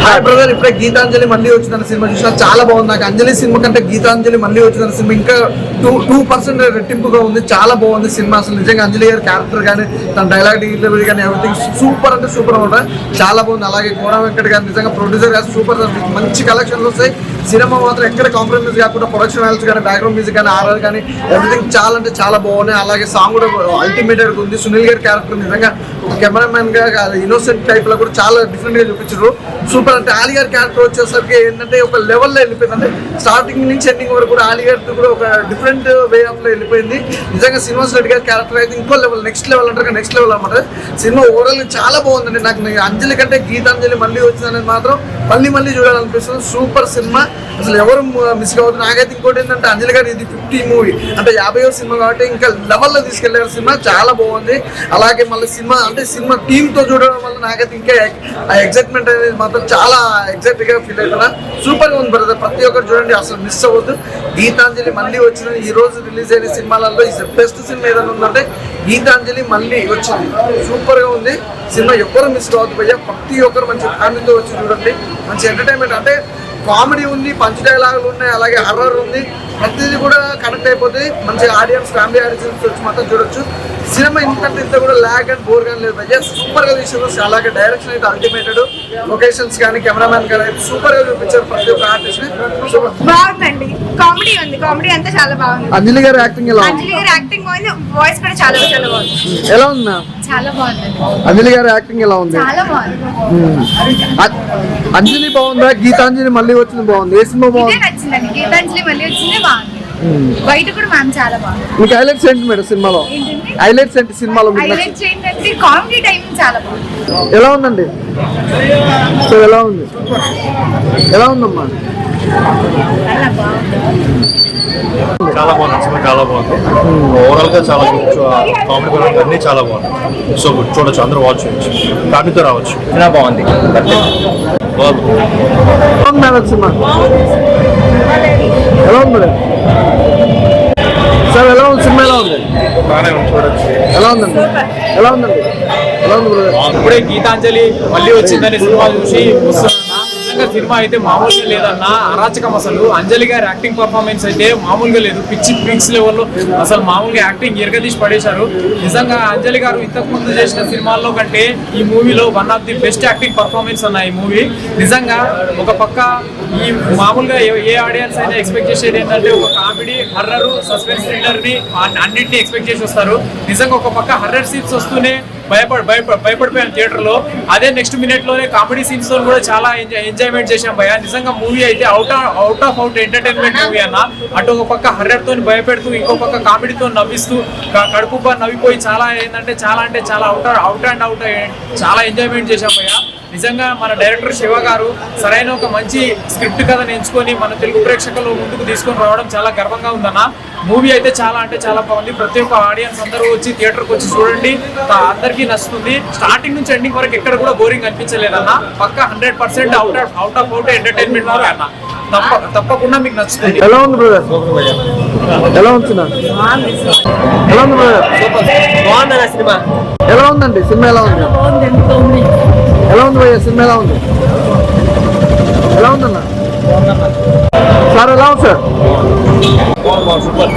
Hi brother, ఇప్పుడే గీతాంజలి మళ్ళీ వచ్చిందన్న సినిమా చూసిన చాలా బాగుంది. నాకు అంజలి సినిమా కంటే గీతాంజలి మళ్ళీ వచ్చిందన్న సినిమా ఇంకా 2% రెట్టింపుగా ఉంది. చాలా బాగుంది సినిమా. అసలు నిజంగా అంజలి గారి క్యారెక్టర్ కానీ తన డైలాగ్ డెలివరీ కానీ ఎవ్రీథింగ్ సూపర్ అంటే సూపర్ అనమాట. చాలా బాగుంది. అలాగే కోన వెంకట్ గారు నిజంగా ప్రొడ్యూసర్ గారు సూపర్. మంచి కలెక్షన్లు వస్తాయి. సినిమా మాత్రం ఎక్కడ కాంప్రమైజ్ కాకుండా ప్రొడక్షన్ వాల్యూస్ కానీ బ్యాక్గ్రౌండ్ మ్యూజిక్ కానీ ఆర్ఆర్ కానీ ఎవ్రీథింగ్ చాలా అంటే చాలా బాగున్నాయి. అలాగే సాంగ్ కూడా అల్టిమేటెడ్ ఉంది. సునీల్ గారి క్యారెక్టర్ నిజంగా ఒక కెమెరామెన్ గా ఇన్నోసెంట్ టైప్ లో కూడా చాలా డిఫరెంట్ గా చూపించారు. సూపర్. అంటే ఆలీ గారి క్యారెక్టర్ వచ్చేసరికి ఏంటంటే ఒక లెవెల్లో వెళ్ళిపోయింది. అంటే స్టార్టింగ్ నుంచి ఎండింగ్ వరకు కూడా ఆలీ గారితో కూడా ఒక డిఫరెంట్ వే ఆఫ్ లో వెళ్ళిపోయింది. నిజంగా శ్రీనివాస్ రెడ్డి గారి క్యారెక్టర్ అయితే ఇంకో లెవెల్, నెక్స్ట్ లెవెల్ అంటారు, నెక్స్ట్ లెవెల్ అన్నమాట. సినిమా ఓవరాల్ చాలా బాగుందండి. నాకు అంజలి కంటే గీతాంజలి మళ్ళీ వచ్చిందనేది మాత్రం మళ్ళీ చూడాలనిపిస్తుంది. Super cinema. అసలు ఎవరు మిస్ కావద్దు. నాకైతే ఇంకోటి ఏంటంటే అంజలి గారు ఇది 50 మూవీ అంటే 50వ సినిమా కాబట్టి ఇంకా లెవెల్లో తీసుకెళ్లారు సినిమా, చాలా బాగుంది. అలాగే మళ్ళీ సినిమా టీమ్ తో చూడడం వల్ల నాకైతే ఇంకా ఆ ఎగ్జైట్మెంట్ అనేది మాత్రం చాలా ఎగ్జైట్ గా ఫీల్ అవుతున్నా. సూపర్ గా ఉంది బ్రదర్, ప్రతి ఒక్కరు చూడండి, అసలు మిస్ అవ్వద్దు. గీతాంజలి మళ్ళీ వచ్చిన ఈ రోజు రిలీజ్ అయిన సినిమాలలో బెస్ట్ సినిమా ఏదైనా ఉందంటే గీతాంజలి మళ్ళీ వచ్చింది. సూపర్ గా ఉంది సినిమా, ఎవ్వరు మిస్ కావద్దు భయ్య. ప్రతి ఒక్కరు మంచి ఫ్యామిలీతో వచ్చి చూడండి, మంచి ఎంటర్టైన్మెంట్. అంటే కామెడీ ఉంది, పంచ్ డైలాగులు ఉన్నాయి, అలాగే హర్రర్ ఉంది, ప్రతిదీ కూడా కనెక్ట్ అయిపోతుంది. మంచి ఆడియన్స్, ఫ్యామిలీ ఆడియన్స్ వచ్చి మాత్రం చూడొచ్చు. సినిమా ఇంత కూడా ల్యాగ్ అండ్ బోర్ కానీ లేదు భయ్య, సూపర్ గా తీసారు. అలాగే డైరెక్షన్ అయితే అల్టిమేటెడ్, లొకేషన్స్ కానీ కెమెరామెన్ కానీ అయితే సూపర్ గా చూపించారు ప్రతి ఒక్క ఆర్టిస్ట్ ని. బాగుందండి, కామెడీ ఉంది, కామెడీ అంతా చాలా బాగుంది. అంజలి గారి యాక్టింగ్ ఎలా ఉంది? అంజలి గారి యాక్టింగ్ బాగుంది, వాయిస్ కూడా చాలా చాలా బాగుంది. ఎలా ఉంది మ్యామ్? చాలా బాగుందండి. అంజలి గారి యాక్టింగ్ ఎలా ఉంది? చాలా బాగుంది. అంజలి బాగుందా, గీతాంజలి మళ్ళీ వచ్చింది బాగుంది? ఏ సినిమా ఇదే బాగుంది? నచ్చిందండి, గీతాంజలి మళ్ళీ వచ్చింది బాగుంది. బయట కూడా మ్యామ్ చాలా బాగుంది. మీకు హైలైట్స్ ఏంటి మేడం సినిమాలో? ఏంటండి? హైలైట్స్ ఏంటి సినిమాలో మీకు నచ్చింది? హైలైట్స్ ఏంటంటే కామెడీ టైమింగ్ చాలా బాగుంది. ఎలా ఉందండి? సో ఎలా ఉంది? ఎలా ఉందమ్మా? చాలా బాగుంది సినిమా, చాలా బాగుంది. ఓవరాల్ గా చాలా కామెడీ పరంగా అన్ని చాలా బాగుంది. సో చూడొచ్చు, అందరూ వాచ్ చేయొచ్చు, ఫ్యామిలీతో రావచ్చు. సినిమా బాగుంది. బాగుంది మేడం సినిమా. ఎలా ఉంది మేడం? సార్ ఎలా ఉంది సినిమా? ఎలా ఉంది? బాగానే ఉంది, చూడొచ్చు. ఎలా ఉందండి? ఎలా ఉందండి? ఎలా ఉంది బ్రదర్? ఇప్పుడే గీతాంజలి మళ్ళీ వచ్చిందని సినిమా చూసి వస్తున్నా. నిజంగా సినిమా అయితే మామూలుగా లేదన్నా, అరాచకం. అసలు అంజలి గారి యాక్టింగ్ పర్ఫార్మెన్స్ అయితే మామూలుగా లేదు, పిచ్చి పిక్స్ లెవెల్లో అసలు మామూలుగా యాక్టింగ్ ఎరగదీసి పడేశారు. నిజంగా అంజలి గారు ఇంతకు ముందు చేసిన సినిమాల్లో కంటే ఈ మూవీలో one of the best acting performance అన్న ఈ మూవీ. నిజంగా ఒక పక్క ఈ మామూలుగా ఏ ఆడియన్స్ అయినా ఎక్స్పెక్ట్ చేసేది ఏంటంటే ఒక కామెడీ, హర్రర్, సస్పెన్స్ థ్రిల్లర్ ని అన్నింటినీ ఎక్స్పెక్ట్ చేసి వస్తారు. నిజంగా ఒక పక్క హర్రర్ సీన్స్ వస్తూనే భయపడిపోయాను థియేటర్ లో. అదే నెక్స్ట్ మినిట్ లోనే కామెడీ సీన్స్ తో కూడా చాలా ఎంజాయ్మెంట్ చేశాం భయ. నిజంగా మూవీ అయితే అవుట్ ఆఫ్ ఎంటర్టైన్మెంట్ మూవీ అన్న. అటు ఒక పక్క హర్రర్ తో భయపెడుతూ, ఇంకో పక్క కామెడీతో నవ్విస్తూ, కడుపు నవ్విపోయి చాలా ఏంటంటే చాలా అవుట్ చాలా ఎంజాయ్మెంట్ చేశాం భయ. నిజంగా మన డైరెక్టర్ శివ గారు సరైన ఒక మంచి స్క్రిప్ట్ కథను ఎంచుకొని మన తెలుగు ప్రేక్షకుల ముందుకు తీసుకొని రావడం చాలా గర్వంగా ఉందన్న. మూవీ అయితే చాలా బాగుంది. ప్రతి ఒక్క ఆడియన్స్ అందరూ వచ్చి థియేటర్కి వచ్చి చూడండి, అందరికీ నచ్చుతుంది. స్టార్టింగ్ నుంచి ఎండింగ్ వరకు ఎక్కడ కూడా బోరింగ్ అనిపించలేదన్న. పక్క 100% అవుట్ ఆఫ్ ఎంటర్టైన్మెంట్ మూవీ అన్న. తప్పకుండా మీకు నచ్చుతుంది. ఎలా ఉంది బ్రదర్? ఎలా ఉంది సినిమా? ఎలా ఉంది బ్రదర్? బాగుందన్న సినిమా. ఎలా ఉందండి సినిమా? ఎలా ఉంది? ఎలా ఉంది భయ్య సినిమా? ఎలా ఉంది? ఎలా ఉందన్న సార్? ఎలా ఉంది సార్? సూపర్.